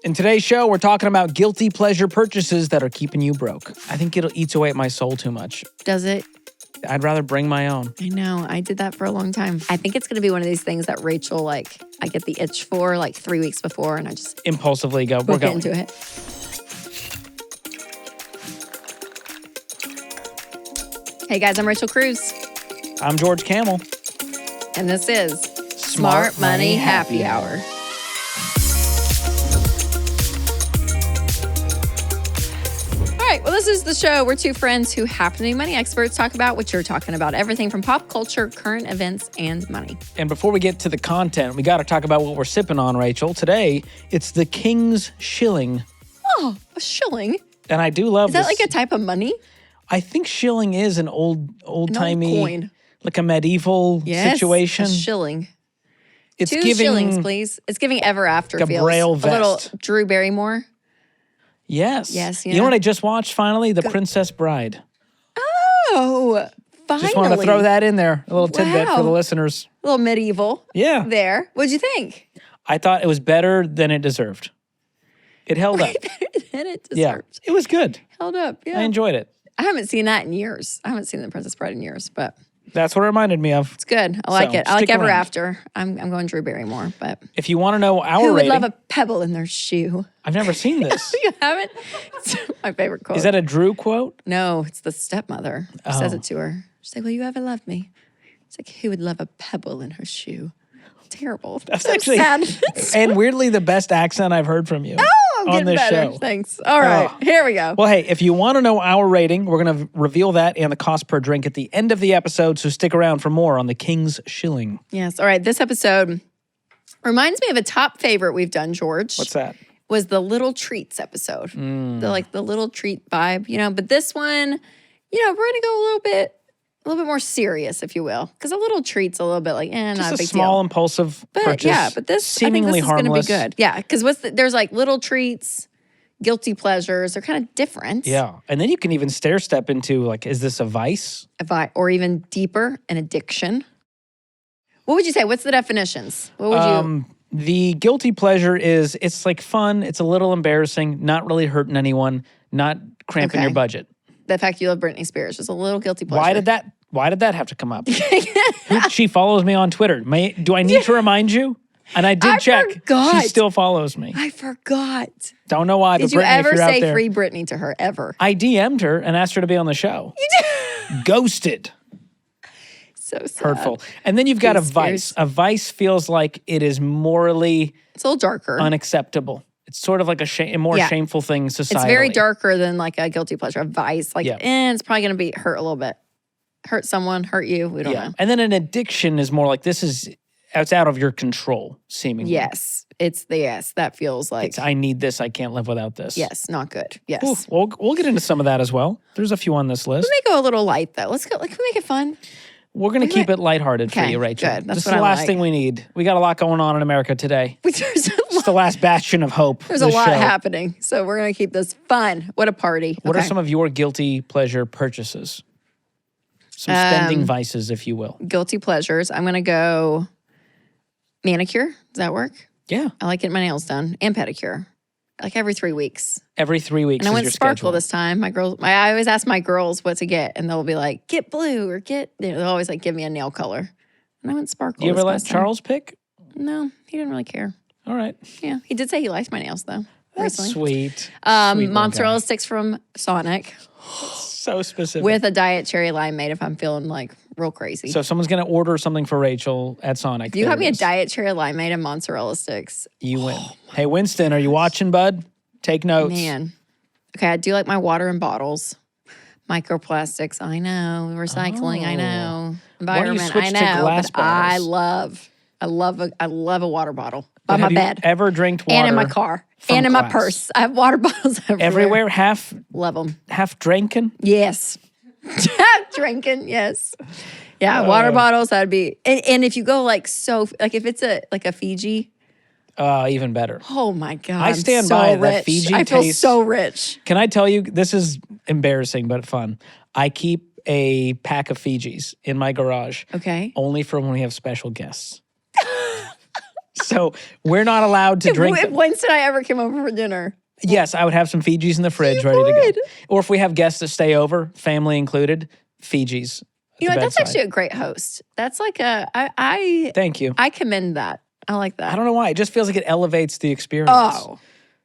In today's show, we're talking about guilty pleasure purchases that are keeping you broke. I think it eats away at my soul too much. Does it? I'd rather bring my own. I know. I did that for a long time. I think it's going to be one of these things that Rachel, I get the itch for 3 weeks before and I just Impulsively go, we're going. into it. Hey guys, I'm Rachel Cruz. I'm George Camel. And this is Smart Money Happy Hour. All right, well, this is the show where two friends who happen to be money experts talk about what you're talking about. Everything from pop culture, current events, and money. And before we get to the content, we got to talk about what we're sipping on, Rachel. Today, it's the King's Shilling. Oh, a shilling? And I do love this. Is that like a type of money? I think shilling is an old-timey, coin. Like a medieval situation. A shilling. It's Two giving shillings, please. It's giving ever after like a feels. Braille A little vest. Drew Barrymore. Yes. Yes, You know what I just watched finally? The Princess Bride. Oh, finally. Just wanted to throw that in there. A little tidbit for the Wow. listeners. A little medieval. Yeah. There. What'd you think? I thought it was better than it deserved. It held up. And it Yeah. deserved. It was good. Held up. Yeah. I enjoyed it. I haven't seen that in years. I haven't seen The Princess Bride in years, but That's what it reminded me of. it's good. I like So, it. I like stick Ever around. After. I'm going Drew Barrymore, but If you want to know our who would rating, love a pebble in their shoe? I've never seen this. You haven't? It's my favorite quote. Is that a Drew quote? No, it's the stepmother who says Oh. it to her. She's like, will you ever love me? It's like, who would love a pebble in her shoe? Terrible. That's so actually, sad. and weirdly the best accent I've heard from you I'm on getting this better. show. Thanks. All right, Oh. here we go. Well, hey, if you want to know our rating, we're going to reveal that and the cost per drink at the end of the episode, so stick around for more on the King's Shilling. Yes. All right. This episode reminds me of a top favorite we've done, George. What's that? Was the little treats episode. The little treat vibe, but this one, we're gonna go a little bit more serious, if you will. Because a little treat's a little bit like, not Just a a big small, deal. impulsive But purchase. yeah, but this seemingly I think this harmless. is gonna be good. Yeah, because there's little treats, guilty pleasures. They're kind of different. Yeah, and then you can even stair step into is this a vice? Or even deeper, an addiction. What would you say? What's the definitions? What would you? The guilty pleasure is it's fun. It's a little embarrassing. Not really hurting anyone. Not cramping Okay. your budget. The fact you love Britney Spears is a little guilty pleasure. Why did that have to come up? She follows me on Twitter. Do I need to remind you? And I did check. forgot. She still follows me. I forgot. Don't know why, but Did you Brittany, ever if you're out say there, free Britney to her ever? I DM'd her and asked her to be on the show. You did. Ghosted. So sad. Hurtful. And then you've got a Britney vice. Spears. A vice feels like it is morally It's a little darker. unacceptable. It's sort of like a more Yeah. shameful thing societally. It's very darker than a guilty pleasure, a vice. Yeah. It's probably going to be hurt a little bit. Hurt someone, hurt you. We don't know. And then an addiction is more like it's out of your control, seemingly. Yes. That feels like, I need this. I can't live without this. yes, not good. Yes. Ooh, we'll get into some of that as well. There's a few on this list. We may go a little light though. Let's go. Can we make it fun? We're going to keep it lighthearted for Okay, you, Rachel. good. That's This is what the I last like. thing we need. We got a lot going on in America today. There's It's the last bastion of hope. a this lot show. happening. So we're going to keep this fun. What a party. What are Okay. some of your guilty pleasure purchases? Some spending vices, if you will. guilty pleasures? I'm going to go manicure. Does that work? Yeah. I like getting my nails done and pedicure. Every 3 weeks. Every 3 weeks And I is went your sparkle schedule. this time. I always ask my girls what to get, and they'll be like, "Get blue," or they'll always give me a nail color. And I went sparkle. Do you ever this let past time. Charles pick? No, he didn't really care. All right. Yeah, he did say he liked my nails though. That's recently. sweet. Sweet little Mozzarella guy. sticks from Sonic So specific. with a diet cherry limeade if I'm feeling real crazy. So if someone's going to order something for Rachel at Sonic. if you there got me it a is. diet cherry limeade and mozzarella sticks, You win. Hey, Winston, are you watching, bud? Take notes. man. Okay, I do like my water in bottles. Microplastics, I know. Recycling, I know. Why don't you Environment, switch I to know. glass But I bottles? love a water bottle by But my have bed you ever drank water and in my car from and in my glass? purse. I have water bottles Everywhere, half Love them. drinking? Yes. Drinking, yes. Yeah, water bottles, that'd be. And if you go if it's a Fiji, Even better. oh my God. I stand I'm so by rich. that Fiji I feel taste. so rich. Can I tell you, this is embarrassing but fun. I keep a pack of Fijis in my garage Okay. only for when we have special guests. So we're not allowed to drink If them. Winston and I ever came over for dinner. Yes, I would have some Fijis in the fridge ready to go. Or if we have guests that stay over, family included, Fijis. You know what? That's actually a great host. That's like Thank you. I commend that. I like that. I don't know why. It just feels like it elevates the experience.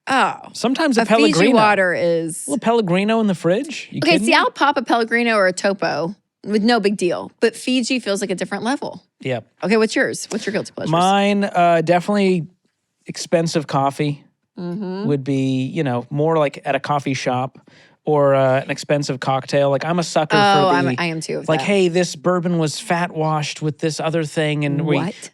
Oh. Sometimes a Fiji Pellegrino. water is... A little Pellegrino in the fridge? You Okay, kidding see, me? I'll pop a Pellegrino or a Topo with no big deal. But Fiji feels like a different level. Yep. Okay, what's yours? What's your guilty pleasures? Mine, definitely expensive coffee would be, you know, more like at a coffee shop or an expensive cocktail. Like I'm a sucker for the... I am too. Like, hey, this bourbon was fat washed with this other thing, and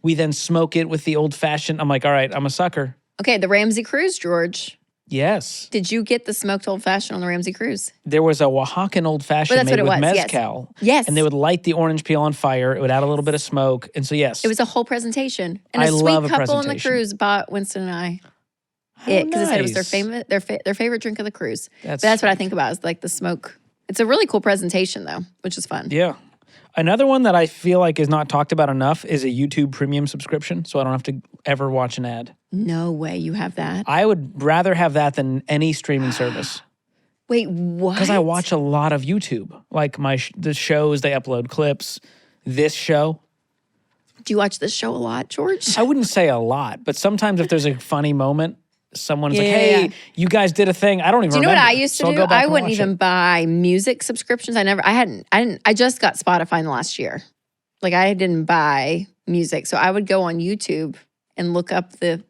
we then smoke it with the old fashioned. I'm like, all right, I'm a sucker. Okay, the Ramsey cruise, George. Yes. Did you get the smoked old fashioned on the Ramsey cruise? There was a Oaxacan old fashioned made with mezcal. Yes. And they would light the orange peel on fire. It would add a little bit of smoke. And so, yes. It was a whole presentation. And I a love sweet a couple on the presentation. cruise bought Winston and I How it because they said it was nice. their favorite drink of the cruise. That's But that's what I think about is like the smoke. It's a really cool presentation though, which is fun. Yeah. Another one that I feel like is not talked about enough is a YouTube premium subscription, so I don't have to ever watch an ad. No way you have that. I would rather have that than any streaming service. Wait, what? Because I watch a lot of YouTube. Like the shows, they upload clips. This show. Do you watch this show a lot, George? I wouldn't say a lot, but sometimes if there's a funny moment, someone's like, Yeah, hey, yeah. you guys did a thing. I don't even Do you know remember. what I used to So I'll do? go back I and wouldn't watch even it. buy music subscriptions. I just got Spotify in the last year. Like I didn't buy music. So I would go on YouTube and look up the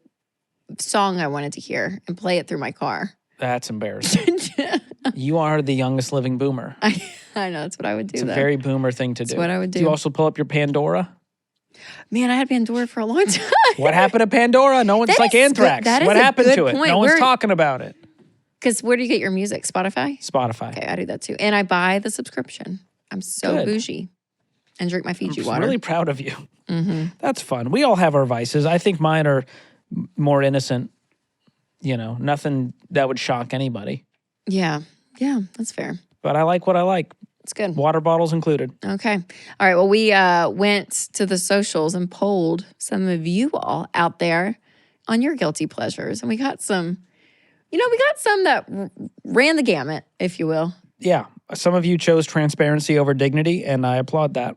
song I wanted to hear and play it through my car. That's embarrassing. You are the youngest living boomer. I know, that's what I would do. It's a though. very boomer thing to do. That's what I would do. Do you also pull up your Pandora? Man, I had Pandora for a long time. What happened to Pandora? No one's That like is anthrax. good- that is What a happened good to it? point. No one's Where- talking about it. Because where do you get your music? Spotify? Spotify. Okay, I do that too. And I buy the subscription. I'm so Good. bougie. And drink my Fiji I'm water. really proud of you. That's fun. We all have our vices. I think mine are more innocent. You know, nothing that would shock anybody. Yeah, that's fair. But I like what I like. It's good. Water bottles included. Okay. All right. Well, we went to the socials and polled some of you all out there on your guilty pleasures. And we got some, that ran the gamut, if you will. Yeah. Some of you chose transparency over dignity, and I applaud that.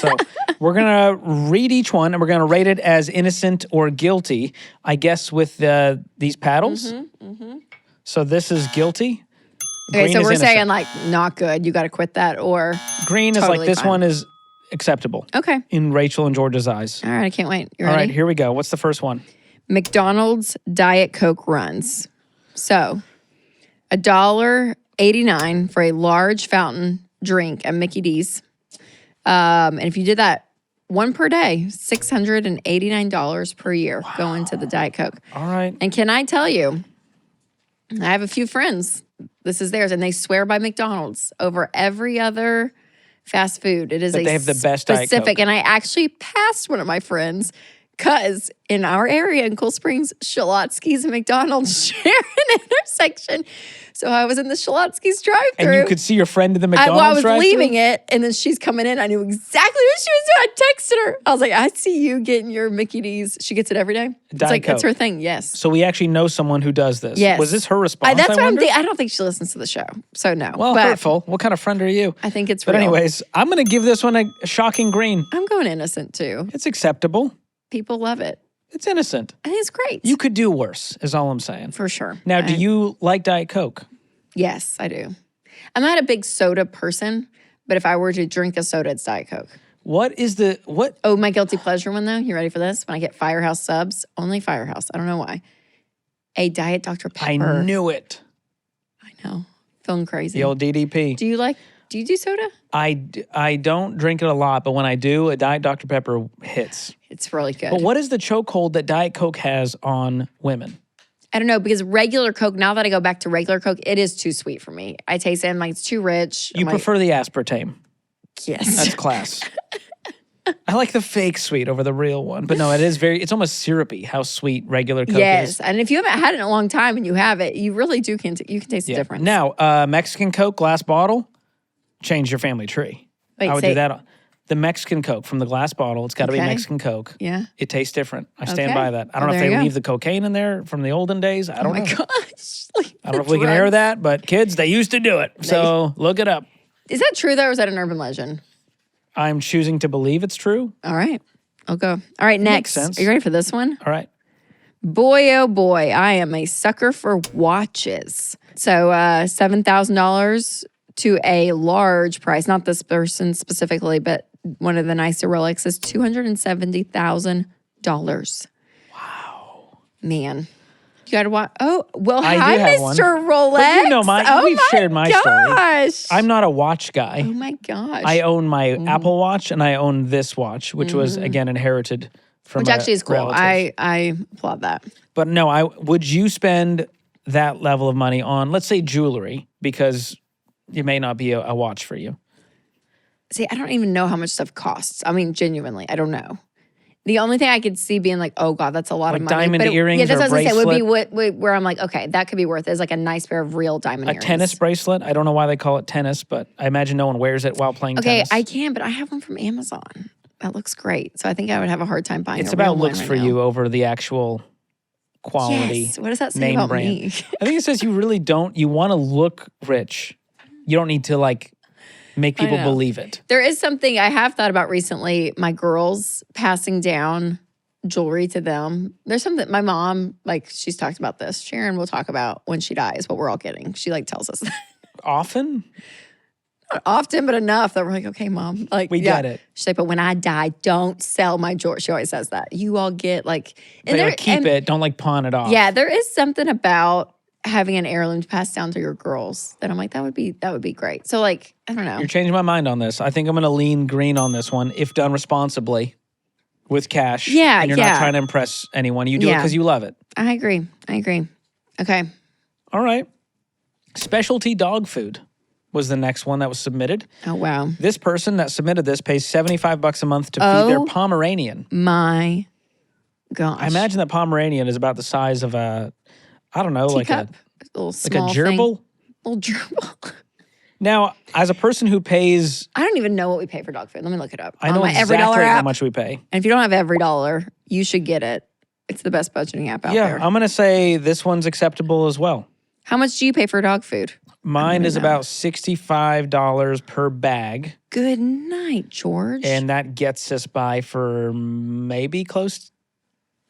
So we're going to read each one, and we're going to rate it as innocent or guilty, I guess, with these paddles. So this is guilty. Okay. Green So is we're innocent. saying like not good. You got to quit that or. Green is totally like this fine. one is acceptable Okay. in Rachel and George's eyes. All right. I can't wait. You All ready? right, here we go. What's the first one? McDonald's Diet Coke runs. So $1.89 for a large fountain drink at Mickey D's. And if you did that one per day, $689 per year going to the Diet Coke. All right. And can I tell you, I have a few friends, this is theirs, and they swear by McDonald's over every other fast food. It is That they have the best Diet specific. Coke. And I actually passed one of my friends because in our area in Cool Springs, Shalotsky's and McDonald's share an intersection. So I was in the Shalotsky's drive-thru. And you could see your friend in the I McDonald's was drive-thru? leaving it, and then she's coming in. I knew exactly what she was doing. I texted her. I was like, I see you getting your Mickey D's. She gets it every day. It's Diet like, that's her Coke. thing. Yes. So we actually know someone who does this. Yes. Was this her response? That's I what I'm wonder? thinking. I don't think she listens to the show. So no. Well, but hurtful. What kind of friend are you? I think it's But real. anyways, I'm going to give this one a shocking green. I'm going innocent too. It's acceptable. People love it. It's innocent. I think it's great. You could do worse, is all I'm saying. For sure. Now, do you like Diet Coke? Yes, I do. I'm not a big soda person, but if I were to drink a soda, it's Diet Coke. What? Oh, my guilty pleasure one though. You ready for this? When I get Firehouse subs, only Firehouse. I don't know why. A Diet Dr. Pepper. I knew it. I know. Feeling crazy. The old DDP. Do you do soda? I don't drink it a lot, but when I do, a Diet Dr. Pepper hits. It's really good. But what is the chokehold that Diet Coke has on women? I don't know, because regular Coke, now that I go back to regular Coke, it is too sweet for me. I taste it, I'm like, it's too rich. You I'm like, prefer the aspartame. yes. That's class. I like the fake sweet over the real one. But no, it's almost syrupy how sweet regular Coke Yes. is. And if you haven't had it in a long time and you have it, you really you can taste the difference. Now, Mexican Coke glass bottle, change your family tree. Wait, I would do that. The Mexican Coke from the glass bottle. It's got to be Okay. Mexican Coke. Yeah. It tastes different. I stand Okay. by that. I don't know Well, if there they you go. leave the cocaine in there from the olden days. I Oh don't my know. gosh. Like I don't know the if we can air drugs. that, but kids, they used to do it. So look it up. Is that true though, or is that an urban legend? I'm choosing to believe it's true. All right. I'll go. All right, next. sense. Are you ready for this one? All right. Boy, oh boy, I am a sucker for watches. So $7,000 to a large price, not this person specifically, but one of the nicer Rolex is $270,000. Wow. Man. You got to watch. Oh, well, I hi, do have Mr. one. Rolex. But you know we've shared my story. gosh. I'm not a watch guy. Oh my gosh. I own my Apple Watch and I own this watch, which was again inherited from Which a actually is cool. relative. I applaud that. But no, would you spend that level of money on, let's say, jewelry, because it may not be a watch for you? See, I don't even know how much stuff costs. I mean, genuinely, I don't know. The only thing I could see being like, oh God, that's a lot Like of money. diamond earrings yeah, that's or what I was gonna say. Would be bracelet? where I'm like, okay, that could be worth it. Is like a nice pair of real diamond A earrings. tennis bracelet? I don't know why they call it tennis, but I imagine no one wears it while playing Okay, tennis. I can, but I have one from Amazon. That looks great. So I think I would have a hard time buying It's a real about looks one for right now. you over the actual quality. Yes. What does that say name about brand. me? I think it says you really don't, you want to look rich. You don't need to like make people know. believe it. There is something I have thought about recently, my girls passing down jewelry to them. There's something my mom, like she's talked about this. Sharon will talk about when she dies, what we're all getting. She like tells us that. Often? Not often, but enough that we're like, okay, mom. Like We get it. She's like, but when I die, don't sell my jewelry. She always says that. You all get like But like, keep it, don't like pawn it off. Yeah, there is something about having an heirloom passed down to your girls that I'm like, that would be great. So like, I don't know. You're changing my mind on this. I think I'm going to lean green on this one if done responsibly with cash. Yeah, and you're yeah. not trying to impress anyone. You do it Yeah. because you love it. I agree. Okay. All right. Specialty dog food was the next one that was submitted. Oh wow. This person that submitted this pays $75 a month to feed their Oh. Pomeranian. My gosh. I imagine that Pomeranian is about the size of a, I don't know, like a Teacup. Little like a small gerbil. thing. Little gerbil. Now, as a person who pays, I don't even know what we pay for dog food. Let me look it up. I On know my exactly EveryDollar how app. much we pay. And if you don't have EveryDollar, you should get it. It's the best budgeting app out Yeah, there. I'm going to say this one's acceptable as well. How much do you pay for dog food? Mine is know. about $65 per bag, Good night, George. and that gets us by for maybe close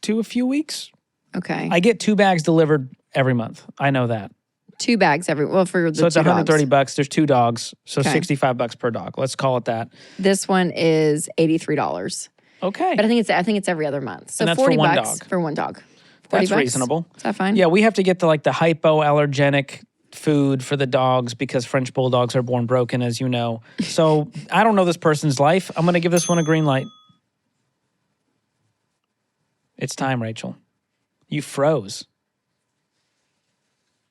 to a few weeks. okay. I get 2 bags delivered every month. I know that. 2 bags for the So it's two dogs. $130. There's 2 dogs, so Okay. $65 per dog. Let's call it that. This one is $83. Okay. But I think it's every other month. So And that's for 40 one bucks dog. for one dog. 40 That's bucks? reasonable. Is that fine? Yeah, we have to get the hypoallergenic food for the dogs because French bulldogs are born broken, as you know. So I don't know this person's life. I'm going to give this one a green light. It's time, Rachel. You froze.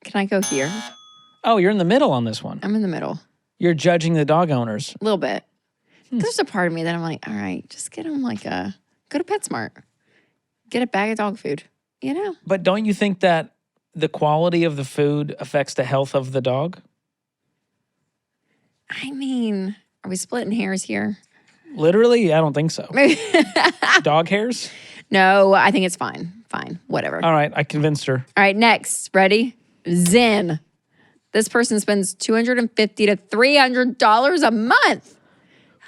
Can I go here? Oh, you're in the middle on this one. I'm in the middle. You're judging the dog owners. A little bit. There's a part of me that I'm like, all right, just get them go to PetSmart. Get a bag of dog food. You know? But don't you think that the quality of the food affects the health of the dog? I mean, are we splitting hairs here? Literally? I don't think so. Dog hairs? No, I think it's fine. Fine. Whatever. All right, I convinced her. All right, next. Ready? Zen. This person spends $250 to $300 a month.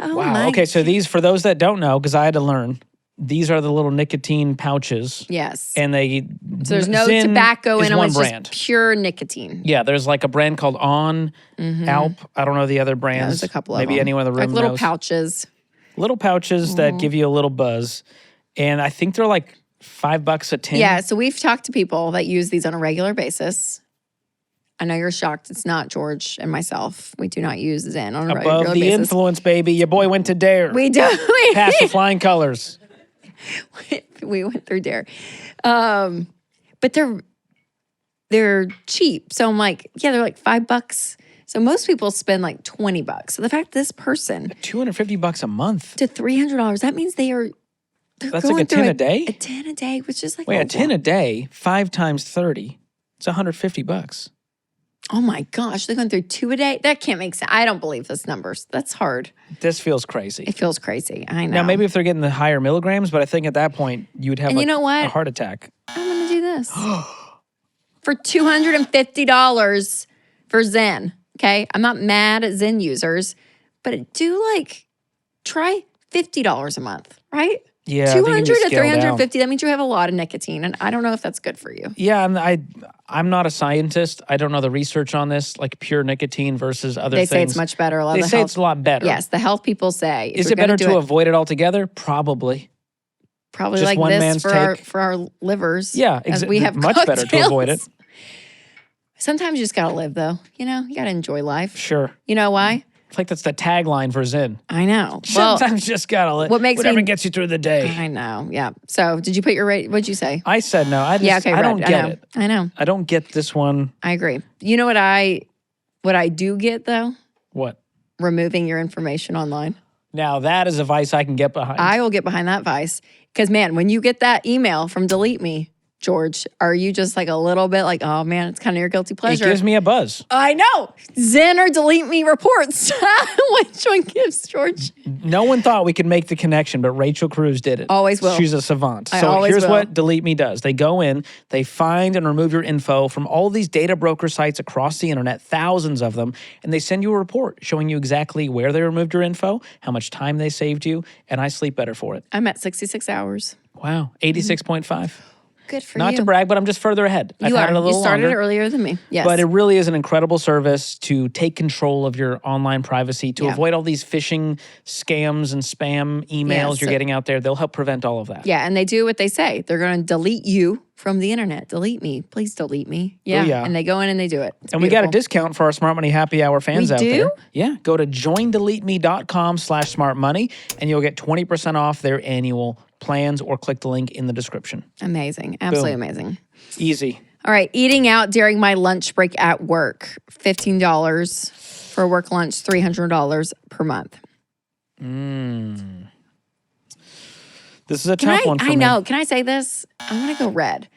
Oh Wow. my Okay, so these, for those that don't know, because I had to learn, these are the little nicotine pouches. Yes. And they. So there's no Zyn tobacco is in them. one It's brand. just pure nicotine. Yeah, there's like a brand called On, Alp. I don't know the other brands. Yeah, there's a couple of Maybe them. anyone in the room Like little knows. pouches. Little pouches that give you a little buzz. And I think they're like $5 a tin. Yeah, so we've talked to people that use these on a regular basis. I know you're shocked. It's not George and myself. We do not use Zen on a Above regular the basis. influence, baby. Your boy went to Dare. We do. Past the flying colors. We went through Dare. But they're cheap. So I'm like, yeah, they're like $5. So most people spend like $20. So the fact this person $250 a month. to $300, that means they're That's going like a through tin a day? A tin a day, which is like Wait, a tin a day, 5 times 30. It's $150. Oh my gosh, they're going through 2 a day? That can't make sense. I don't believe those numbers. That's hard. This feels crazy. It feels crazy. I know. Now, maybe if they're getting the higher milligrams, but I think at that point, you'd have And you know what? a heart attack. I'm going to do this. For $250 for Zen, okay? I'm not mad at Zen users, but try $50 a month, right? Yeah, I think 200 it can be to scaled 350, that means you have a lot of nicotine, and I don't know if that's good for you. Yeah, I'm not a scientist. I don't know the research on this, like pure nicotine versus other things. They say it's much better. They say it's a lot better. Yes, the health people say. Is it better to avoid it altogether? Probably. Probably just like one this man's for our livers. Yeah, as we have much better to avoid it. Sometimes you just got to live, though. You know, you got to enjoy life. Sure. You know why? I think that's the tagline for Zen. I know. Sometimes you just got to live. Whatever gets you through the day. I know, yeah. So did you put your rate? What'd you say? I said no. I don't get it. I know. I don't get this one. I agree. You know what I do get, though? What? Removing your information online. Now, that is a vice I can get behind. I will get behind that vice. Because, man, when you get that email from Delete Me, George, are you just like a little bit like, oh, man, it's kind of your guilty pleasure? It gives me a buzz. I know. Zen or Delete Me reports. Which one gives, George? No one thought we could make the connection, but Rachel Cruz did it. Always will. She's a savant. I So always here's will. what Delete Me does. They go in, they find and remove your info from all these data broker sites across the internet, thousands of them, and they send you a report showing you exactly where they removed your info, how much time they saved you, and I sleep better for it. I'm at 66 hours. Wow, 86.5. Good for you. Not to brag, but I'm just further ahead. I've You had are. it a little You started longer. earlier than me. Yes. But it really is an incredible service to take control of your online privacy, to avoid all these phishing scams and spam emails you're getting out there. They'll help prevent all of that. Yeah, and they do what they say. They're going to delete you from the internet. Delete me. Please delete me. Yeah. yeah. And they go in and they do it. It's And we got a beautiful. discount for our Smart Money Happy Hour fans We out do? there. Yeah, go to joindeleteme.com/smartmoney and you'll get 20% off their annual plans or click the link in the description. Amazing. Absolutely amazing. Easy. All right. Eating out during my lunch break at work. $15 for a work lunch, $300 per month. This is a tough one for me. I know. Can I say this? I'm going to go red.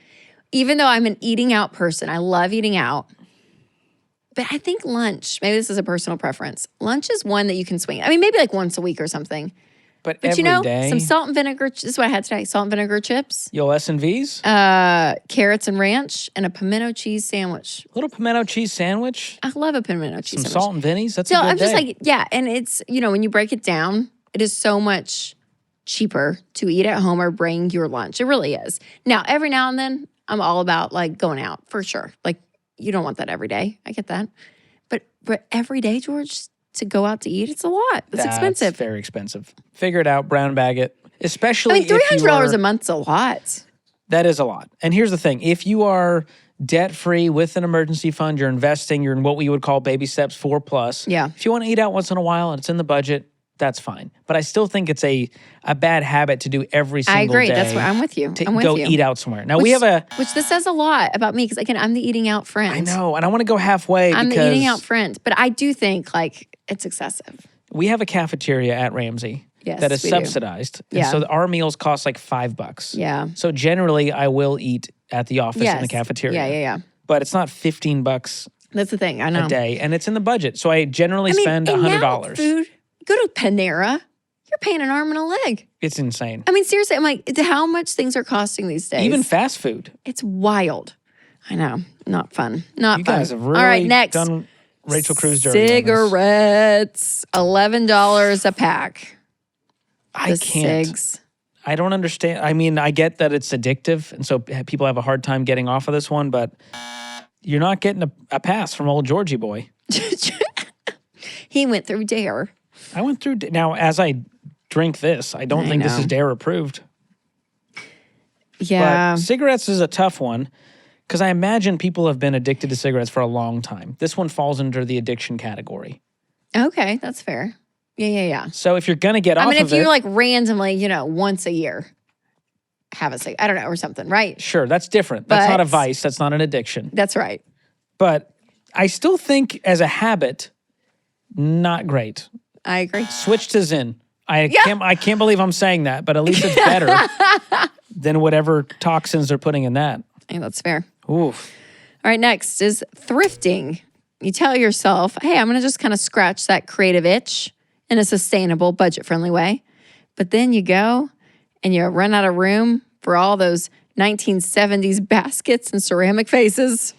Even though I'm an eating out person, I love eating out. But I think lunch, maybe this is a personal preference. Lunch is one that you can swing. I mean, maybe like once a week or something. But But every day, some salt and vinegar. This is what I had today. Salt and vinegar chips, you'll S&Vs? carrots and ranch, and a pimento cheese sandwich. Little pimento cheese sandwich? I love a pimento cheese Some sandwich. salt and vinnies? That's So a good I'm just day. like, yeah. And it's, when you break it down, it is so much cheaper to eat at home or bring your lunch. It really is. Now, every now and then, I'm all about like going out for sure. Like, you don't want that every day. I get that. But every day, George, to go out to eat, it's a lot. It's expensive. It's very expensive. Figure it out, brown bag it. Especially I mean, $300 a month. month's a lot. That is a lot. And here's the thing. If you are debt-free with an emergency fund, you're investing, you're in what we would call baby steps 4+. Yeah. If you want to eat out once in a while and it's in the budget, that's fine. But I still think it's a bad habit to do every single day. I agree. That's where I'm with you. To I'm with go you. eat out somewhere. Now, we have Which this says a lot about me because, again, I'm the eating out friend. I know. And I want to go halfway I'm because the eating out friend. But I do think, like, it's excessive. we have a cafeteria at Ramsey Yes, that is we do. subsidized. And Yeah. so our meals cost like $5. Yeah. So generally, I will eat at the office in the Yes. cafeteria. Yeah. But it's not $15 That's the thing. I know. a day, and it's in the budget. So I generally spend and now $100. food, go to Panera, you're paying an arm and a leg. It's insane. I mean, seriously, I'm like, how much things are costing these days? Even fast food. It's wild. I know. Not fun. Not You fun. guys have really All right, next. done Rachel Cruz dirty. on this. Cigarettes, $11 a pack. I The can't. cigs. I don't understand. I mean, I get that it's addictive, and so people have a hard time getting off of this one, but you're not getting a pass from old Georgie boy. He went through DARE. I went through, now as I drink this, I don't think this know. is DARE approved. Yeah. But cigarettes is a tough one because I imagine people have been addicted to cigarettes for a long time. This one falls under the addiction category. Okay, that's fair. Yeah. So if you're going to get off I mean, of if you it, like randomly, once a year have a cig, I don't know, or something, right? sure, that's different. That's not a But- vice. That's not an addiction. That's right. But I still think as a habit, not great. I agree. Switch to Zyn. I can't believe I'm saying that, but at least it's better than whatever toxins they're putting in that. I think that's fair. Oof. All right, next is thrifting. You tell yourself, hey, I'm going to just kind of scratch that creative itch in a sustainable, budget-friendly way. But then you go and you run out of room for all those 1970s baskets and ceramic faces.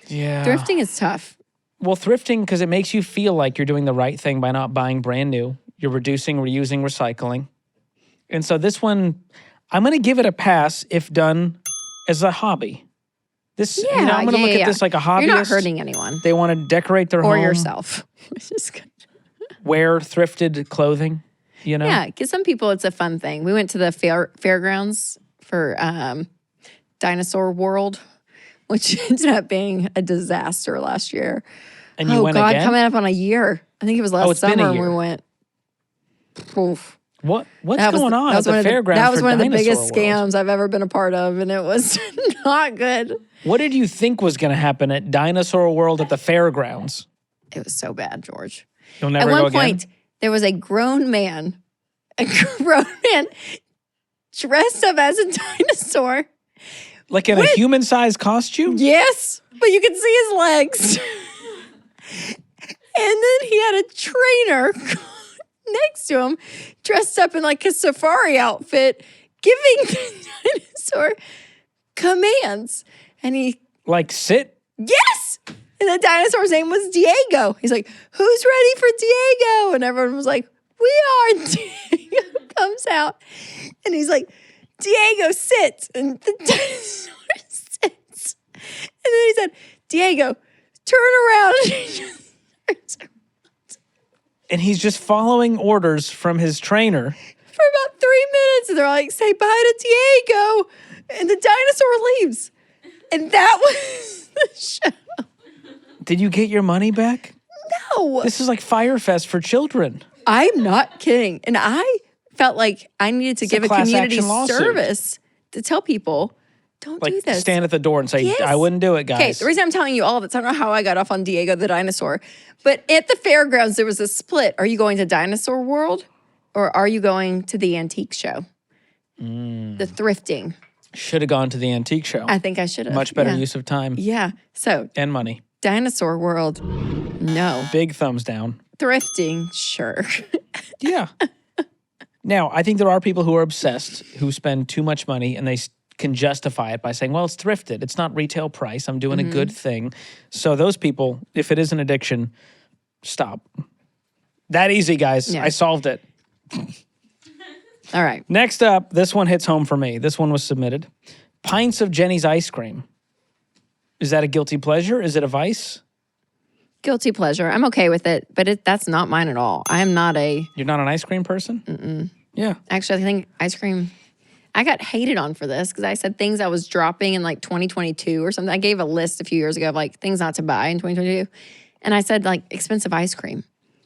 Yeah. Thrifting is tough. Well, thrifting, because it makes you feel like you're doing the right thing by not buying brand new. You're reducing, reusing, recycling. And so this one, I'm going to give it a pass if done as a hobby. This, I'm going to look at this like a hobbyist. You're not hurting anyone. They want to decorate their or home. yourself. Which is good. Wear thrifted clothing, Yeah, because some people, it's a fun thing. We went to the fairgrounds for Dinosaur World, which ended up being a disaster last year. And you went again? Coming up on a year. I think it was last summer when we went. Oof. What's going on at the fairgrounds? That was one of the biggest World? scams I've ever been a part of, and it was not good. What did you think was going to happen at Dinosaur World at the fairgrounds? It was so bad, George. You'll never go again? At one point, there was a grown man dressed up as a dinosaur. Like in a human-sized costume? Yes, but you could see his legs. And then he had a trainer next to him, dressed up in like a safari outfit, giving the dinosaur commands. And he... Like, sit? Yes! And the dinosaur's name was Diego. He's like, who's ready for Diego? And everyone was like, we are. Diego comes out. And he's like, Diego, sit. And the dinosaur sits. And then he said, Diego, turn around. And he just turns around. And he's just following orders from his trainer. For about 3 minutes. And they're like, say bye to Diego. And the dinosaur leaves. And that was the show. Did you get your money back? No. This is like Firefest for children. I'm not kidding. And I felt like I needed to give a community service to tell people, don't do this. Stand at the door and say, Yes. I wouldn't do it, guys. Okay, the reason I'm telling you all of it, I don't know how I got off on Diego the dinosaur, but at the fairgrounds, there was a split. Are you going to Dinosaur World or are you going to the antique show? The thrifting. Should have gone to the antique show. I think I should have. Much better use of time. Yeah. So, and money. Dinosaur World, no. Big thumbs down. Thrifting, sure. Yeah. Now, I think there are people who are obsessed, who spend too much money, and they can justify it by saying, well, it's thrifted. It's not retail price. I'm doing a good thing. So those people, if it is an addiction, stop. That easy, guys. Yeah. I solved it. All right. Next up, this one hits home for me. This one was submitted. Pints of Jenny's ice cream. Is that a guilty pleasure? Is it a vice? Guilty pleasure. I'm okay with it, but that's not mine at all. I am not a... You're not an ice cream person? Mm-mm. Yeah. Actually, I think ice cream... I got hated on for this because I said things I was dropping in like 2022 or something. I gave a list a few years ago of like things not to buy in 2022. And I said like expensive ice cream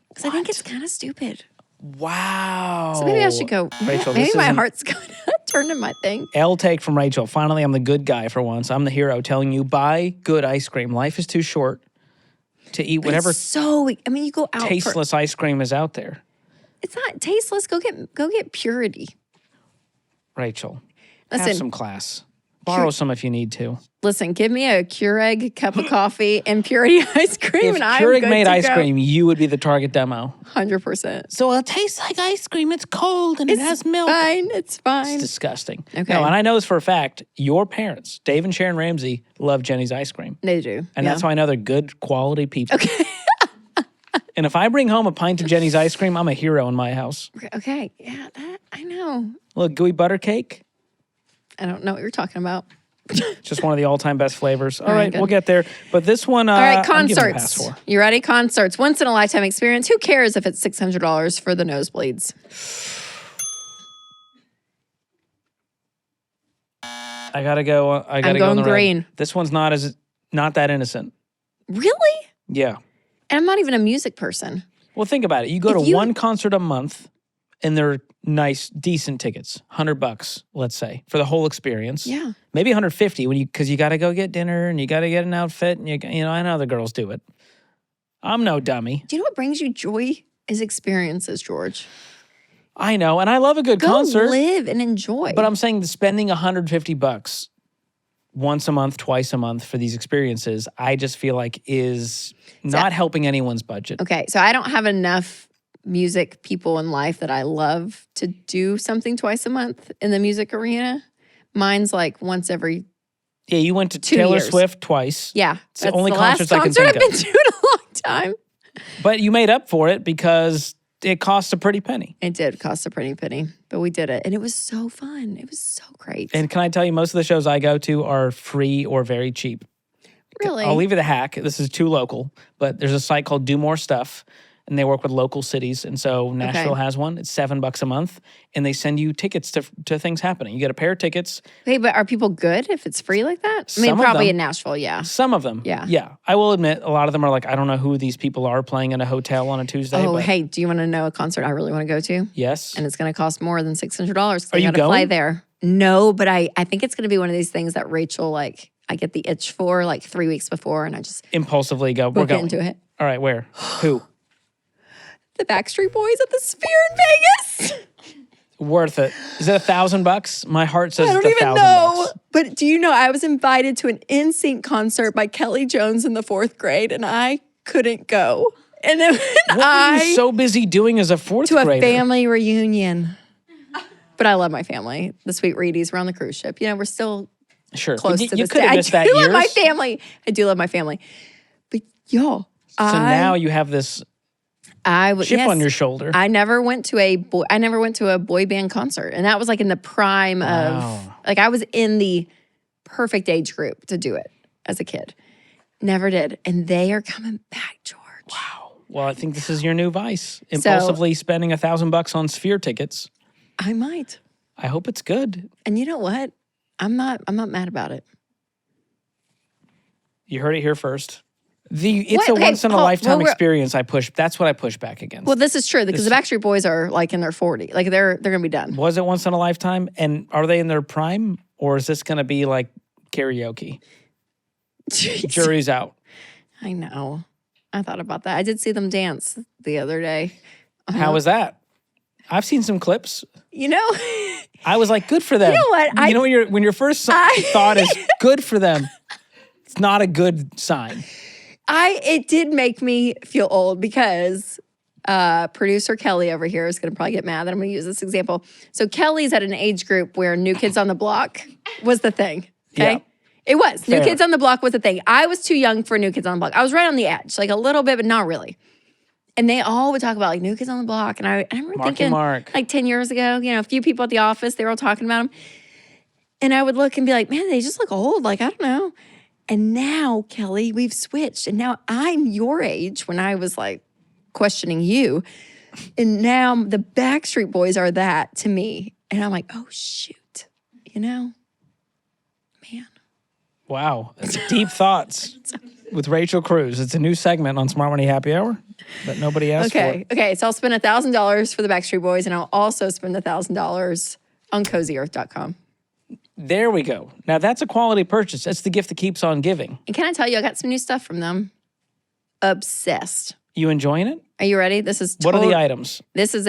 because I think it's kind of stupid. Wow. So maybe I should go, Rachel, maybe my heart's going to turn to my thing. L take from Rachel. Finally, I'm the good guy for once. I'm the hero telling you, buy good ice cream. Life is too short to eat whatever you go out tasteless ice cream is out there. It's not tasteless. Go get Purity. Rachel, listen, have some class. Borrow some if you need to. Listen, give me a Keurig cup of coffee and Purity ice cream, and I'm good to go. If Keurig made ice cream, you would be the target demo. 100%. So it tastes like ice cream. It's cold and it has milk. It's fine. It's disgusting. Okay. No, and I know this for a fact. Your parents, Dave and Sharon Ramsey, love Jenny's ice cream. They do. And that's why I know they're good quality people. Okay. And if I bring home a pint of Jenny's ice cream, I'm a hero in my house. Okay. Yeah, that I know. Look, gooey butter cake. I don't know what you're talking about. Just one of the all-time best flavors. All right, good. we'll get there. But this one, all right, I'm giving a pass concerts. for. You ready? Concerts. Once in a lifetime experience. Who cares if it's $600 for the nosebleeds? I gotta go. I gotta go. going on the green. Red. This one's not that innocent. Really? Yeah. And I'm not even a music person. Well, think about it. You go to one concert a month, and they're nice, decent tickets. $100, let's say, for the whole experience. Yeah. Maybe $150 because you got to go get dinner and you got to get an outfit, and I know the girls do it. I'm no dummy. Do you know what brings you joy? Is experiences, George. I know, and I love a good concert. Go live and enjoy. But I'm saying spending $150 once a month, twice a month for these experiences, I just feel like is not helping anyone's budget. Okay, so I don't have enough music people in life that I love to do something twice a month in the music arena. Mine's like once every Yeah, you went to 2 Taylor years. Swift twice. Yeah, It's the only last concerts I can concert think I've of. been to in a long time. But you made up for it because it costs a pretty penny. It did cost a pretty penny, but we did it, and it was so fun. It was so great. And can I tell you, most of the shows I go to are free or very cheap. Really, I'll leave you the hack. This is too local, but there's a site called Do More Stuff, and they work with local cities. And so Nashville has one. It's $7 a month, and they send you tickets to things happening. You get a pair of tickets. Hey, but are people good if it's free like that? I mean, Some of probably them. in Nashville, yeah. Some of them. Yeah. Yeah. I will admit, a lot of them are like, I don't know who these people are playing in a hotel on a Tuesday. Oh, but hey, do you want to know a concert I really want to go to? yes. And it's going to cost more than $600. Are you got to fly going? there. No, but I think it's going to be one of these things that Rachel, like, I get the itch for like 3 weeks before, and I just Impulsively go, we're book going. into it. All right, where? Who? The Backstreet Boys at the Sphere in Vegas. Worth it. Is it $1,000? My heart says I don't it's even $1,000. know. But do you know, I was invited to an NSYNC concert by Kelly Jones in the 4th grade, and I couldn't go. And then What were you so busy doing as a fourth to a grader? family reunion. But I love my family. The Sweet Reedies were on the cruise ship. You know, we're still Sure. close you to you this could day. have missed I that do love years. my family. I do love my family. But y'all, So now you have this I would chip yes, on your shoulder. I never went to a boy band concert, and that was like in the prime of like I was in the perfect age group to do it as a kid. Never did, and they are coming back, George. Wow. Well, I think this is your new vice. Impulsively spending $1,000 on Sphere tickets. I might, I hope it's good. and you know what? I'm not mad about it. You heard it here first. It's Wait, a okay, once in a Paul, lifetime well, experience. That's what I push back against. Well, this is true because the Backstreet Boys are like in their 40, like they're gonna be done. Was it once in a lifetime? And are they in their prime? Or is this going to be like karaoke? Jeez. Jury's out. I know. I thought about that. I did see them dance the other day. How was that? I've seen some clips. You know, I was like, good for them. You know what? You know when your first thought is good for them, it's not a good sign. it did make me feel old because producer Kelly over here is going to probably get mad that I'm going to use this example. So Kelly's at an age group where New Kids on the Block was the thing. Okay. Yeah. It was. Fair. New Kids on the Block was the thing. I was too young for New Kids on the Block. I was right on the edge, like a little bit, but not really. And they all would talk about like New Kids on the Block. And I remember Marky thinking Mark. like 10 years ago, you know, a few people at the office, they were all talking about them. And I would look and be like, man, they just look old. Like, I don't know. And now, Kelly, we've switched. And now I'm your age when I was like questioning you. And now the Backstreet Boys are that to me. And I'm like, oh, shoot. You know? Man. Wow. That's deep thoughts with Rachel Cruz. It's a new segment on Smart Money Happy Hour that nobody asked for. Okay. So I'll spend $1,000 for the Backstreet Boys, and I'll also spend $1,000 on CozyEarth.com. There we go. Now that's a quality purchase. That's the gift that keeps on giving. And can I tell you, I got some new stuff from them. Obsessed. You enjoying it? Are you ready? This is What are the items? This is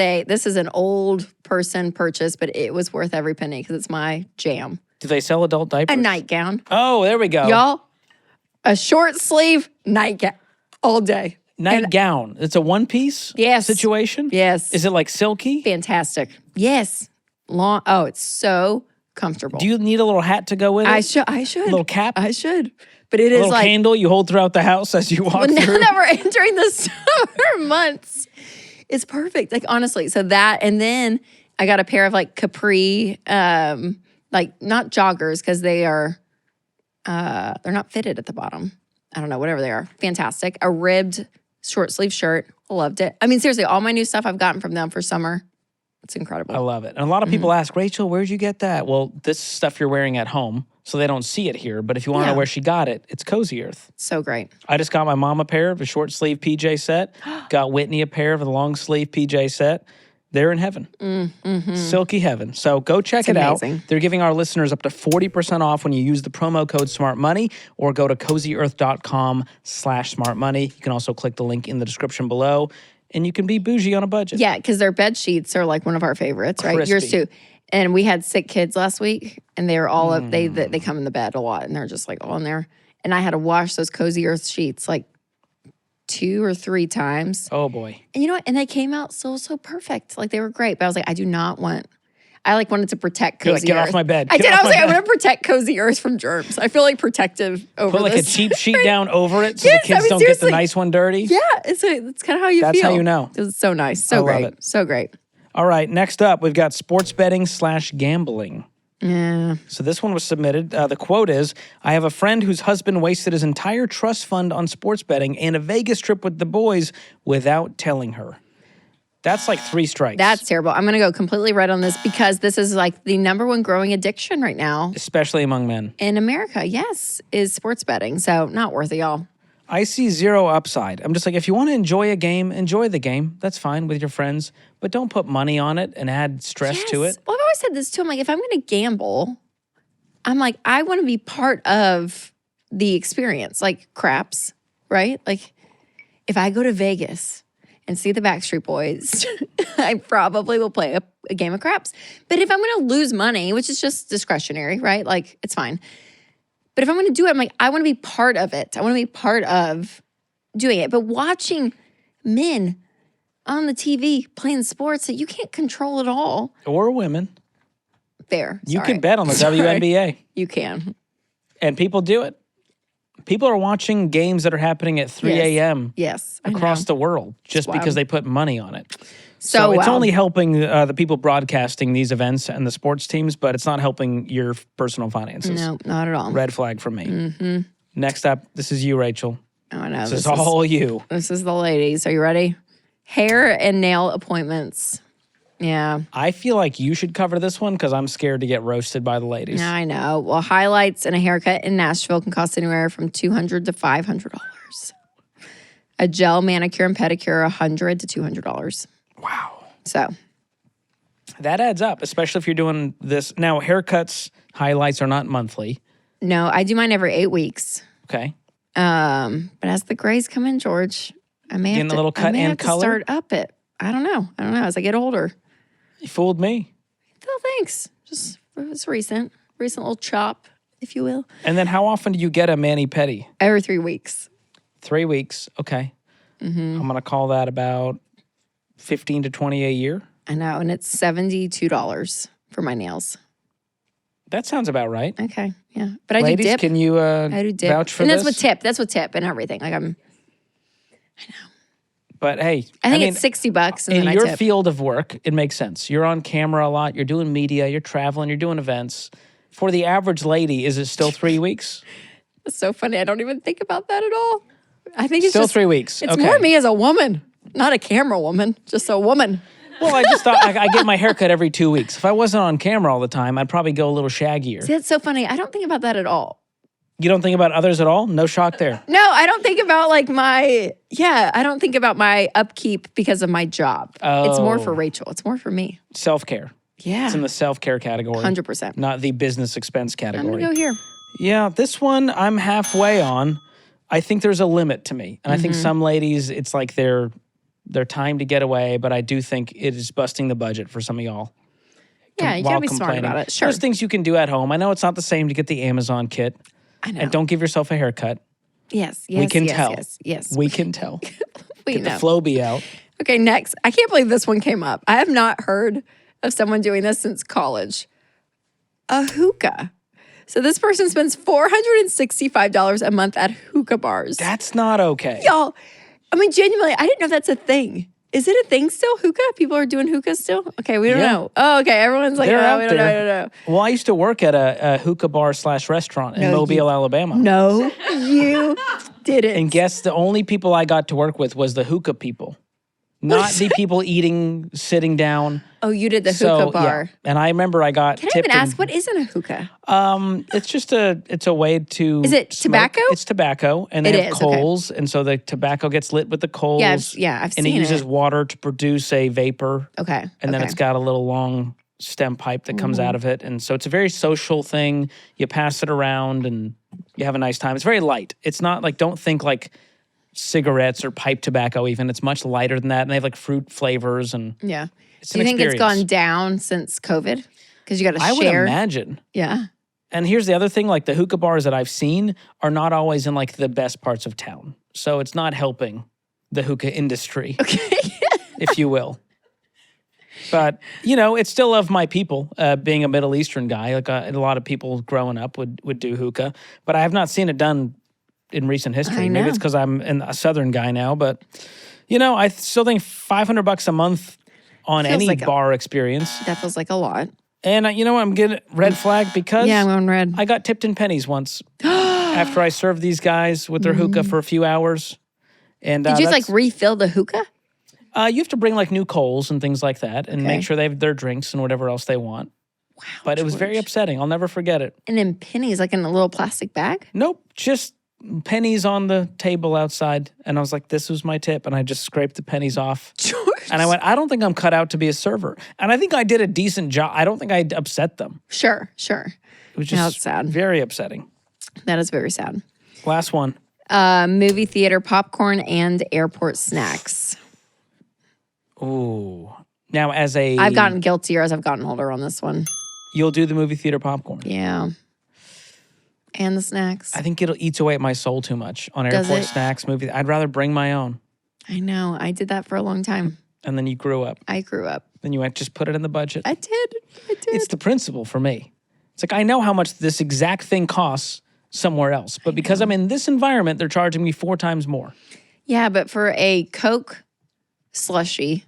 an old person purchase, but it was worth every penny because it's my jam. Do they sell adult diapers? A nightgown. Oh, there we go. Y'all, a short sleeve nightgown all day. Nightgown. It's a one-piece Yes. situation? Yes. Is it like silky? Fantastic. Yes. Long. Oh, it's so comfortable. Do you need a little hat to go with it? I should. A little cap? I should. But it A is little like candle you hold throughout the house as you walk well, now through? that we're entering the summer months, it's perfect. Like honestly, so that and then I got a pair of like capri, like not joggers because they are, they're not fitted at the bottom. I don't know, whatever they are. Fantastic. A ribbed short sleeve shirt. Loved it. I mean, seriously, all my new stuff I've gotten from them for summer. It's incredible. I love it. And a lot of people ask, Rachel, where'd you get that? Well, this stuff you're wearing at home, so they don't see it here. But if you want to know where she got it, it's Cozy Earth. So great. I just got my mom a pair of a short sleeve PJ set. Got Whitney a pair of a long sleeve PJ set. They're in heaven. Silky heaven. So go check it amazing. out. They're giving our listeners up to 40% off when you use the promo code SmartMoney or go to CozyEarth.com/SmartMoney. You can also click the link in the description below and you can be bougie on a budget. Yeah, because their bed sheets are like one of our favorites, right? Yours Crispy. too. And we had sick kids last week, and they were all up. They come in the bed a lot, and they're just like all in there. And I had to wash those Cozy Earth sheets like 2 or 3 times. Oh boy. And you know what? And they came out so perfect. Like they were great. But I was like, I do not want. I like wanted to protect Cozy You're like, get Earth. off my bed. I Get did. off I was my like, I bed. want to protect Cozy Earth from germs. I feel like protective over Put like this. a cheap sheet down over it so Yes, the kids don't get the seriously. nice one dirty. Yeah, it's kind of how you That's feel. how you know. It's so nice. So I love great. it. So great. All right, next up, we've got sports betting / gambling. Yeah. So this one was submitted. The quote is, I have a friend whose husband wasted his entire trust fund on sports betting and a Vegas trip with the boys without telling her. That's like 3 strikes. That's terrible. I'm going to go completely red on this because this is like the number 1 growing addiction right now especially among men. in America. Yes, is sports betting. So not worth it, y'all. I see 0 upside. I'm just like, if you want to enjoy a game, enjoy the game. That's fine with your friends, but don't put money on it and add stress to it. Well, I've always said this too. I'm like, if I'm going to gamble, I'm like, I want to be part of the experience, like craps, right? Like if I go to Vegas and see the Backstreet Boys, I probably will play a game of craps. But if I'm going to lose money, which is just discretionary, right? Like it's fine. But if I'm going to do it, I'm like, I want to be part of it. I want to be part of doing it. But watching men on the TV playing sports that you can't control at all. Or women. Fair. You Sorry. can bet on the Sorry. WNBA. You can. And people do it. People are watching games that are happening at 3 a.m. Yes. I across know. the world just wild. because they put money on it. So it's wild. only helping the people broadcasting these events and the sports teams, but it's not helping your personal finances. No, not at all. Red flag for me. Next up, this is you, Rachel. Oh, no. This is all you. This is the ladies. Are you ready? Hair and nail appointments. Yeah. I feel like you should cover this one because I'm scared to get roasted by the ladies. I know. Well, highlights and a haircut in Nashville can cost anywhere from $200 to $500. A gel manicure and pedicure, $100 to $200. Wow. So That adds up, especially if you're doing this. Now, haircuts, highlights are not monthly. no, I do mine every 8 weeks. Okay. But as the grays come in, George, I may Getting have a little cut I may and have to color? start up it. I don't know. As I get older. You fooled me. Oh, thanks. Just it was recent little chop, if you will. And then how often do you get a mani-pedi? Every 3 weeks. 3 weeks. Okay. I'm going to call that about 15 to 20 a year. I know, and it's $72 for my nails. That sounds about right. Okay, yeah, but I Ladies, do dip. can you I do dip, vouch for and this? that's with tip. That's with tip and everything. Like But hey, I think it's $60, and in then I your tip. field of work, it makes sense. You're on camera a lot. You're doing media. You're traveling. You're doing events. For the average lady, is it still 3 weeks? It's so funny. I don't even think about that at all. I think it's Still just 3 weeks. It's Okay. more me as a woman, not a camera woman, just a woman. Well, I just thought I get my haircut every 2 weeks. If I wasn't on camera all the time, I'd probably go a little shaggier. See, that's so funny. I don't think about that at all. You don't think about others at all? No shock there. No, I don't think about like I don't think about my upkeep because of my job. It's more for Oh. Rachel. It's more for me. Self-care. Yeah. It's in the self-care category. 100%. Not the business expense I'm category. going to go here. Yeah, this one I'm halfway on. I think there's a limit to me. And I think some ladies, it's like their time to get away, but I do think it is busting the budget for some of y'all. Yeah, you while got to be smart complaining. about it. Sure. There's things you can do at home. I know it's not the same to get the Amazon kit. I know. And don't give yourself a haircut. Yes, We can tell. Yes. We can tell. We Get the know. Flowbee out. Okay, next. I can't believe this one came up. I have not heard of someone doing this since college. A hookah. So this person spends $465 a month at hookah bars. That's not okay. Y'all, I mean, genuinely, I didn't know if that's a thing. Is it a thing still, hookah? People are doing hookah still? Okay, we don't Yeah. know. Oh, okay, everyone's like, They're oh, out we don't know, there. we don't know. Well, I used to work at a hookah bar / restaurant in No, Mobile, Alabama. No, you didn't. And guess the only people I got to work with was the hookah people. Not the people eating, sitting down. Oh, you did the So, hookah bar. yeah. And I remember I got Can I tipped even in- ask, what is in a hookah? It's just it's a way to Is it smoke. tobacco? It's tobacco, and they It have is, okay. coals, and so the tobacco gets lit with the coals. Yeah, I've and seen it uses it. water to produce a vapor, Okay. and then it's got a little long stem pipe that comes out of it, and so it's a very social thing. You pass it around, and you have a nice time. It's very light. It's not like, don't think like cigarettes or pipe tobacco. Even it's much lighter than that, and they have like fruit flavors, and Yeah. it's Do an you think it's experience. gone down since COVID? Because you got to I would share. imagine. Yeah. And here's the other thing, like the hookah bars that I've seen are not always in like the best parts of town. So it's not helping the hookah industry, Okay. if you will. But, you know, it's still of my people, being a Middle Eastern guy. Like a lot of people growing up would do hookah. But I have not seen it done in recent history. I Maybe know. it's because I'm a Southern guy now. But, you know, I still think $500 a month on Feels any like bar experience. That feels like a lot. And, you know what, I'm getting red flag because Yeah, I'm going red. I got tipped in pennies once after I served these guys with their hookah for a few hours. And Did you like refill the hookah? you have to bring like new coals and things like that and Okay. make sure they have their drinks and whatever else they want. Wow. But it was very George. upsetting. I'll never forget it. And then pennies, like in a little plastic bag? Nope, just pennies on the table outside. And I was like, this was my tip. And I just scraped the pennies off. George. And I went, I don't think I'm cut out to be a server. And I think I did a decent job. I don't think I upset them. Sure. It was Now just it's sad. very upsetting. That is very sad. Last one. Movie theater popcorn and airport snacks. Ooh. Now, as a... I've gotten guiltier as I've gotten older on this one. You'll do the movie theater popcorn. Yeah. And the snacks. I think it'll eat away at my soul too much on Does airport it? snacks, movie. I'd rather bring my own. I know. I did that for a long time. And then you grew up. I grew up. Then you went, just put it in the budget. I did. It's the principle for me. It's like, I know how much this exact thing costs somewhere else. But because I'm in this environment, they're charging me 4 times more. Yeah, but for a Coke slushie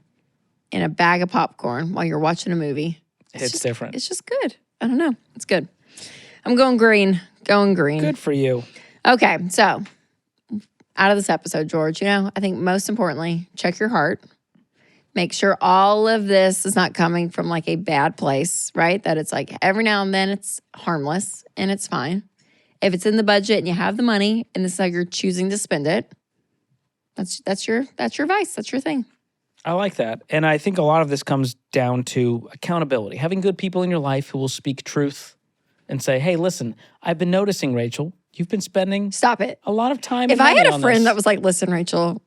and a bag of popcorn while you're watching a movie, It's different. It's just good. I don't know. It's good. I'm going green. Going green. Good for you. Okay, so out of this episode, George, you know, I think most importantly, check your heart. Make sure all of this is not coming from like a bad place, right? That it's like every now and then it's harmless and it's fine. If it's in the budget and you have the money and this is how you're choosing to spend it, that's your vice. That's your thing. I like that. And I think a lot of this comes down to accountability. Having good people in your life who will speak truth and say, hey, listen, I've been noticing, Rachel, you've been spending Stop it. a lot of time If and I money had a on friend this. that was like, listen, Rachel,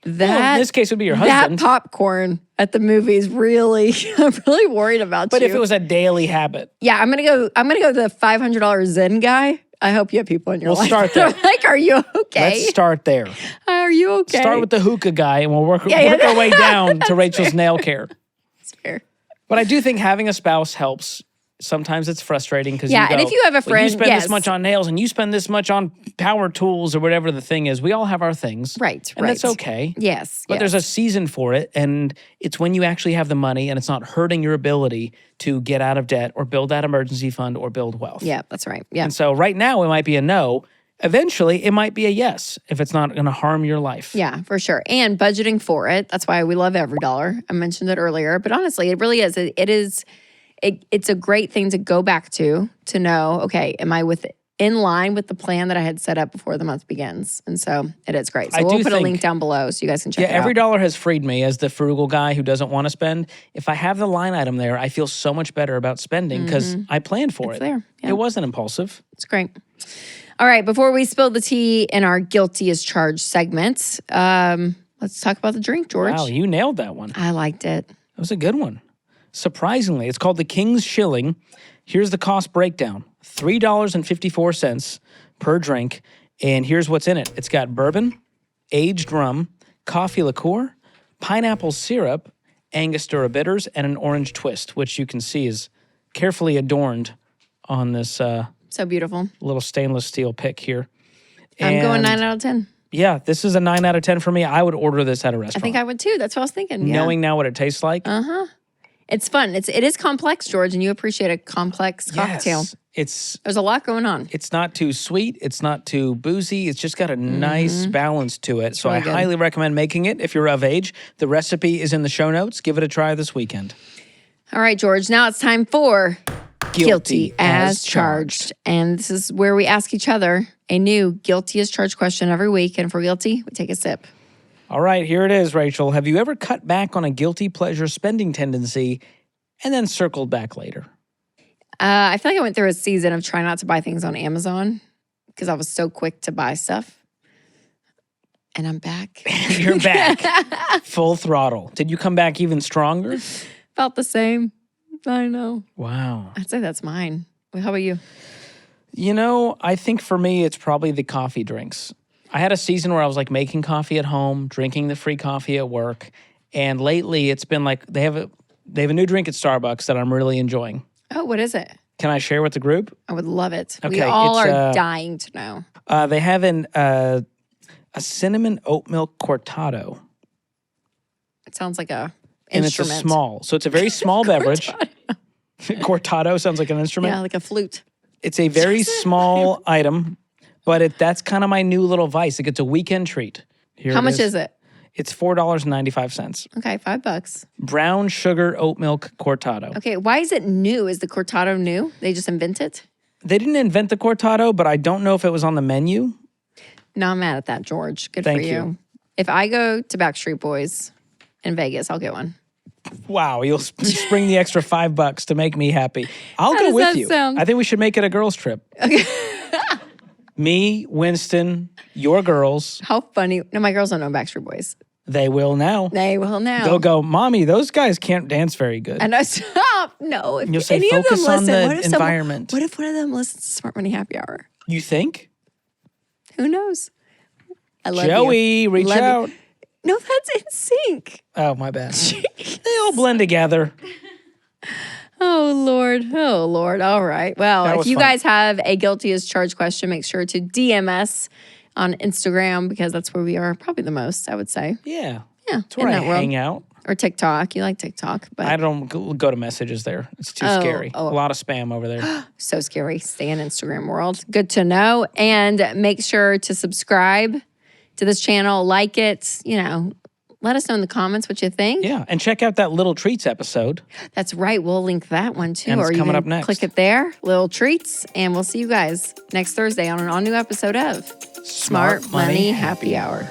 Well, that in this case, it would be your that husband. popcorn at the movies really, I'm really worried about But you. if it was a daily habit, Yeah, I'm gonna go the $500 Zen guy. I hope you have people in your We'll life. start that are there. like, are you okay? let's start there. Are you okay? Start with the hookah guy, and we'll work Yeah, our way down to Rachel's nail care. That's fair. But I do think having a spouse helps. Sometimes it's frustrating because Yeah, and if you have a "Well, friend, you spend yes. this much on nails and you spend this much on power tools or whatever the thing is. We all have our things, Right, and that's right. okay. Yes, But yes. there's a season for it, and it's when you actually have the money and it's not hurting your ability to get out of debt or build that emergency fund or build wealth. Yeah, that's right. Yeah. And so right now it might be a no. Eventually it might be a yes if it's not going to harm your life. Yeah, for sure. And budgeting for it. That's why we love every dollar. I mentioned it earlier. But honestly, it really is. It's a great thing to go back to know, okay, am I in line with the plan that I had set up before the month begins? And so it is great. So I we'll do put a think- link down below so you guys can check Yeah, it out. every dollar has freed me as the frugal guy who doesn't want to spend. If I have the line item there, I feel so much better about spending because I planned for It's it. there, yeah. It wasn't impulsive. It's great. All right, before we spill the tea in our Guilty as Charged segment, let's talk about the drink, George. Wow, you nailed that one. I liked it. That was a good one. Surprisingly, it's called the King's Shilling. Here's the cost breakdown. $3.54 per drink. And here's what's in it. It's got bourbon, aged rum, coffee liqueur, pineapple syrup, Angostura bitters, and an orange twist, which you can see is carefully adorned on this So beautiful. little stainless steel pick here. I'm going And 9 out of 10. Yeah, this is a 9 out of 10 for me. I would order this at a I restaurant. think I would too. That's what I was thinking. Yeah. Knowing now what it tastes like. It's fun. It is complex, George, and you appreciate a complex cocktail. Yes. There's a lot going on. It's not too sweet. It's not too boozy. It's just got a nice balance to it. So really I good. highly recommend making it if you're of age. The recipe is in the show notes. Give it a try this weekend. All right, George. Now it's time for Guilty as Charged. And this is where we ask each other a new Guilty as Charged question every week. And if we're guilty, we take a sip. All right, here it is, Rachel. Have you ever cut back on a guilty pleasure spending tendency and then circled back later? I feel like I went through a season of trying not to buy things on Amazon because I was so quick to buy stuff. And I'm back. You're back. Full throttle. Did you come back even stronger? Felt the same. I know. Wow. I'd say that's mine. Well, how about you? You know, I think for me, it's probably the coffee drinks. I had a season where I was like making coffee at home, drinking the free coffee at work. And lately it's been like they have a new drink at Starbucks that I'm really enjoying. Oh, what is it? Can I share with the group? I would love it. We Okay, all it's, are dying to know. They have a cinnamon oat milk cortado. It sounds like a And instrument. it's a small. So it's a very small beverage. Cortado sounds like an instrument. Yeah, like a flute. It's a very small item, but that's kind of my new little vice. Like it's a weekend treat. Here How much is it? It's $4.95. Okay, $5. Brown sugar oat milk cortado. Okay, why is it new? Is the cortado new? They just invent it? They didn't invent the cortado, but I don't know if it was on the menu. No, I'm mad at that, George. Good Thank for you. you. If I go to Backstreet Boys in Vegas, I'll get one. Wow, you'll spring the extra $5 to make me happy. I'll How go does with that you. sound? I think we should make it a girls' trip. Okay. Me, Winston, your girls. How funny. No, my girls don't know Backstreet Boys. They will now. They will now. They'll go, Mommy, those guys can't dance very good. And I stop. No. If You'll say, any focus of them on listen, the what if environment. What if one of them listens to Smart Money Happy Hour? You think? Who knows? I love you. Joey, reach Love you. out. No, that's in sync. Oh, my bad. They all blend together. Oh, Lord. Oh, Lord. All right. Well, That if was you fun. guys have a guilty as charged question, make sure to DM us on Instagram because that's where we are probably the most, I would say. Yeah. Yeah. That's where in I that world. hang out. Or TikTok. You like TikTok, but I don't go to messages there. It's too scary. oh. A lot of spam over there. so scary. Stay in Instagram world. Good to know. And make sure to subscribe to this channel, like it, let us know in the comments what you think. Yeah. And check out that Little Treats episode. That's right. We'll link that one too. And it's or you coming can up next. click it there, Little Treats. And we'll see you guys next Thursday on an all new episode of Smart Money Happy Hour.